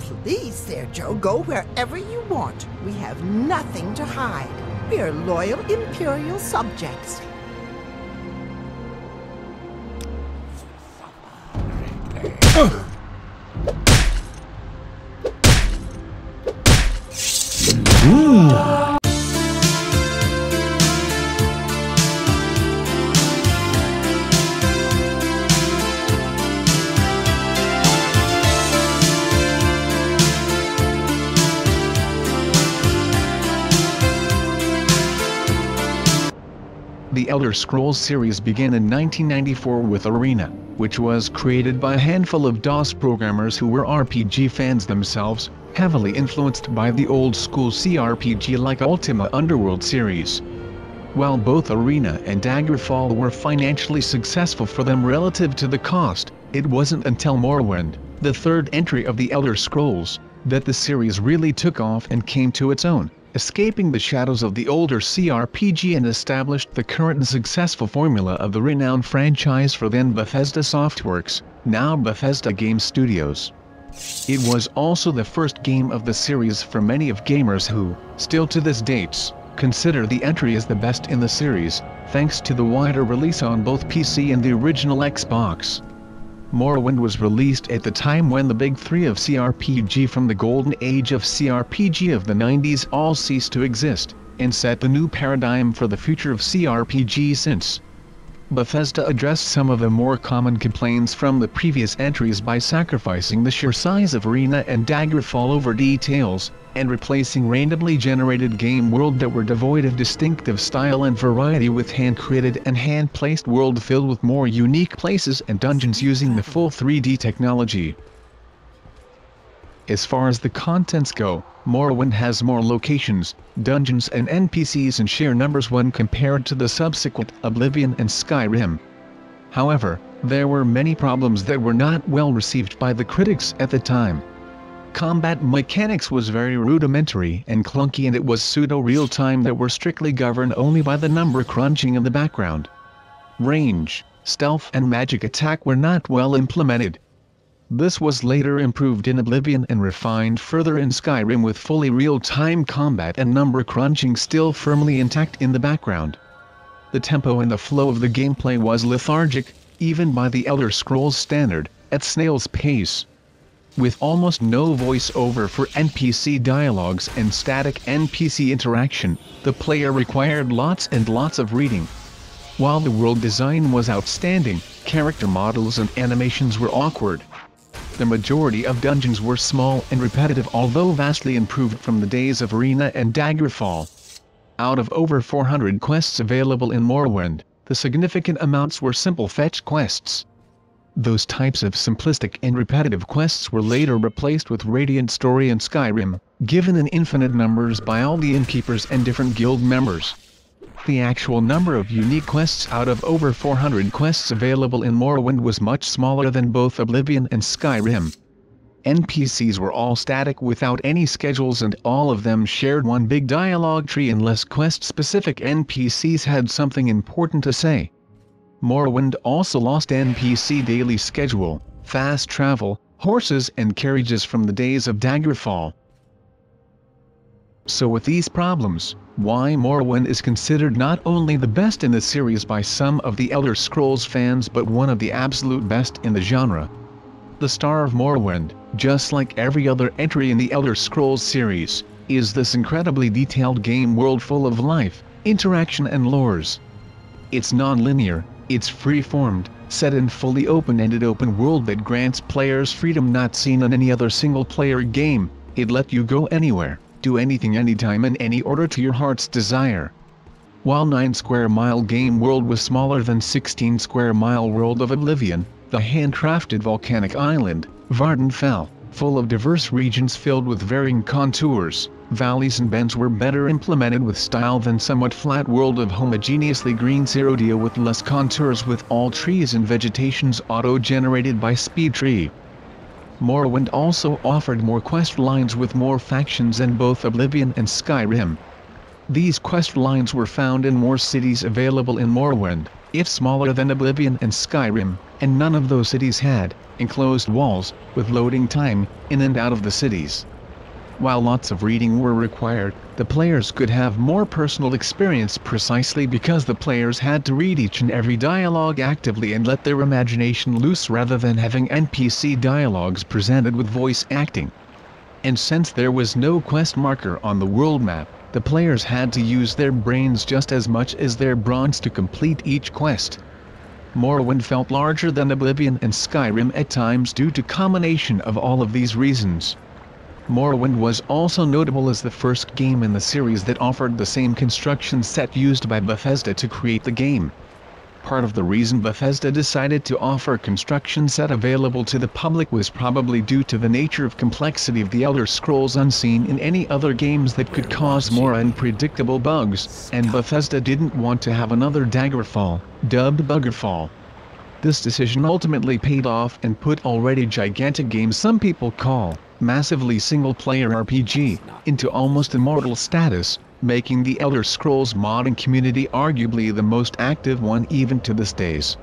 Please there, Joe, go wherever you want. We have nothing to hide. We are loyal Imperial subjects. The Elder Scrolls series began in 1994 with Arena, which was created by a handful of DOS programmers who were RPG fans themselves, heavily influenced by the old-school CRPG like Ultima Underworld series. While both Arena and Daggerfall were financially successful for them relative to the cost, it wasn't until Morrowind, the third entry of the Elder Scrolls, that the series really took off and came to its own, escaping the shadows of the older CRPG and established the current and successful formula of the renowned franchise for then Bethesda Softworks, now Bethesda Game Studios. It was also the first game of the series for many of gamers who, still to this date, consider the entry as the best in the series, thanks to the wider release on both PC and the original Xbox. Morrowind was released at the time when the big three of CRPG from the golden age of CRPG of the 90s all ceased to exist, and set the new paradigm for the future of CRPG since. Bethesda addressed some of the more common complaints from the previous entries by sacrificing the sheer size of Arena and Daggerfall over details, and replacing randomly generated game world that were devoid of distinctive style and variety with hand-created and hand-placed world filled with more unique places and dungeons using the full 3D technology. As far as the contents go, Morrowind has more locations, dungeons and NPCs in sheer numbers when compared to the subsequent Oblivion and Skyrim. However, there were many problems that were not well received by the critics at the time. Combat mechanics was very rudimentary and clunky, and it was pseudo-real-time that were strictly governed only by the number crunching in the background. Range, stealth and magic attack were not well implemented. This was later improved in Oblivion and refined further in Skyrim with fully real-time combat and number crunching still firmly intact in the background. The tempo and the flow of the gameplay was lethargic, even by the Elder Scrolls standard, at snail's pace. With almost no voice-over for NPC dialogues and static NPC interaction, the player required lots and lots of reading. While the world design was outstanding, character models and animations were awkward. The majority of dungeons were small and repetitive, although vastly improved from the days of Arena and Daggerfall. Out of over 400 quests available in Morrowind, the significant amounts were simple fetch quests. Those types of simplistic and repetitive quests were later replaced with Radiant Story in Skyrim, given in infinite numbers by all the innkeepers and different guild members. The actual number of unique quests out of over 400 quests available in Morrowind was much smaller than both Oblivion and Skyrim. NPCs were all static without any schedules, and all of them shared one big dialogue tree unless quest-specific NPCs had something important to say. Morrowind also lost NPC daily schedule, fast travel, horses and carriages from the days of Daggerfall. So with these problems, why Morrowind is considered not only the best in the series by some of the Elder Scrolls fans but one of the absolute best in the genre. The star of Morrowind, just like every other entry in the Elder Scrolls series, is this incredibly detailed game world full of life, interaction and lores. It's non-linear, it's free-formed, set in fully open-ended open world that grants players freedom not seen in any other single-player game. It lets you go anywhere, do anything anytime in any order to your heart's desire. While 9 square mile game world was smaller than 16 square mile world of Oblivion, the handcrafted volcanic island, Vardenfell, full of diverse regions filled with varying contours, valleys and bends, were better implemented with style than somewhat flat world of homogeneously green Xerodia with less contours, with all trees and vegetations auto-generated by SpeedTree. Morrowind also offered more quest lines with more factions than both Oblivion and Skyrim. These quest lines were found in more cities available in Morrowind, if smaller than Oblivion and Skyrim, and none of those cities had enclosed walls, with loading time, in and out of the cities. While lots of reading were required, the players could have more personal experience precisely because the players had to read each and every dialogue actively and let their imagination loose rather than having NPC dialogues presented with voice acting. And since there was no quest marker on the world map, the players had to use their brains just as much as their bronze to complete each quest. Morrowind felt larger than Oblivion and Skyrim at times due to combination of all of these reasons. Morrowind was also notable as the first game in the series that offered the same construction set used by Bethesda to create the game. Part of the reason Bethesda decided to offer a construction set available to the public was probably due to the nature of complexity of the Elder Scrolls unseen in any other games that could cause more unpredictable bugs, and Bethesda didn't want to have another Daggerfall, dubbed Buggerfall. This decision ultimately paid off and put already gigantic games some people call massively single-player RPG into almost immortal status, making the Elder Scrolls modding community arguably the most active one even to this days.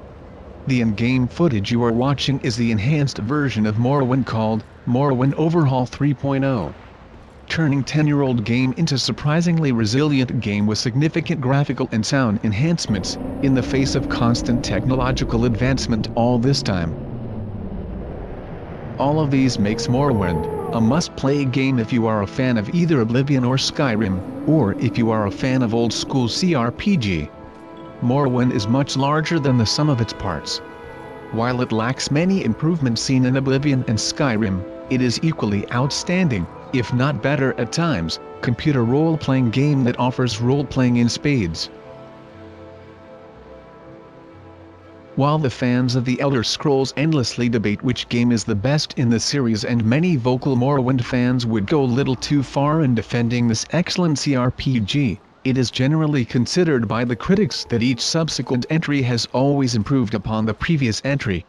The in-game footage you are watching is the enhanced version of Morrowind called Morrowind Overhaul 3.0. Turning 10-year-old game into surprisingly resilient game with significant graphical and sound enhancements, in the face of constant technological advancement all this time. All of these makes Morrowind a must-play game if you are a fan of either Oblivion or Skyrim, or if you are a fan of old-school CRPG. Morrowind is much larger than the sum of its parts. While it lacks many improvements seen in Oblivion and Skyrim, it is equally outstanding, if not better at times, computer role-playing game that offers role-playing in spades. While the fans of the Elder Scrolls endlessly debate which game is the best in the series and many vocal Morrowind fans would go a little too far in defending this excellent CRPG, it is generally considered by the critics that each subsequent entry has always improved upon the previous entry.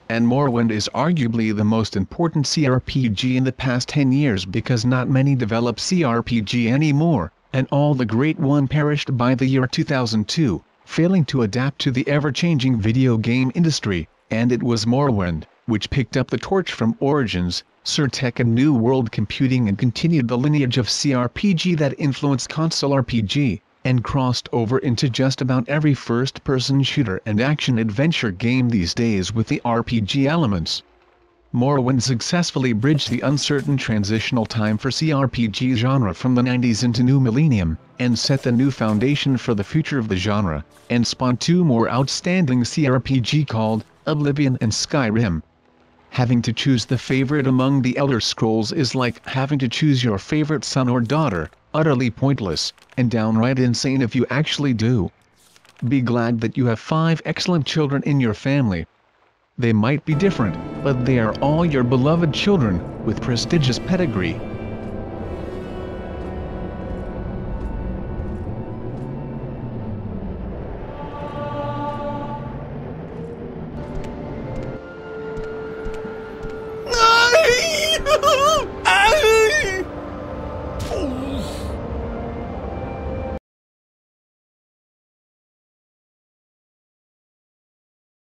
And Morrowind is arguably the most important CRPG in the past 10 years because not many develop CRPG anymore, and all the great one perished by the year 2002. Failing to adapt to the ever-changing video game industry, and it was Morrowind, which picked up the torch from Origins, Surtech and New World Computing and continued the lineage of CRPG that influenced console RPG, and crossed over into just about every first-person shooter and action-adventure game these days with the RPG elements. Morrowind successfully bridged the uncertain transitional time for CRPG genre from the 90s into new millennium, and set the new foundation for the future of the genre, and spawned two more outstanding CRPG called Oblivion and Skyrim. Having to choose the favorite among the Elder Scrolls is like having to choose your favorite son or daughter, utterly pointless, and downright insane if you actually do. Be glad that you have 5 excellent children in your family. They might be different, but they are all your beloved children, with prestigious pedigree,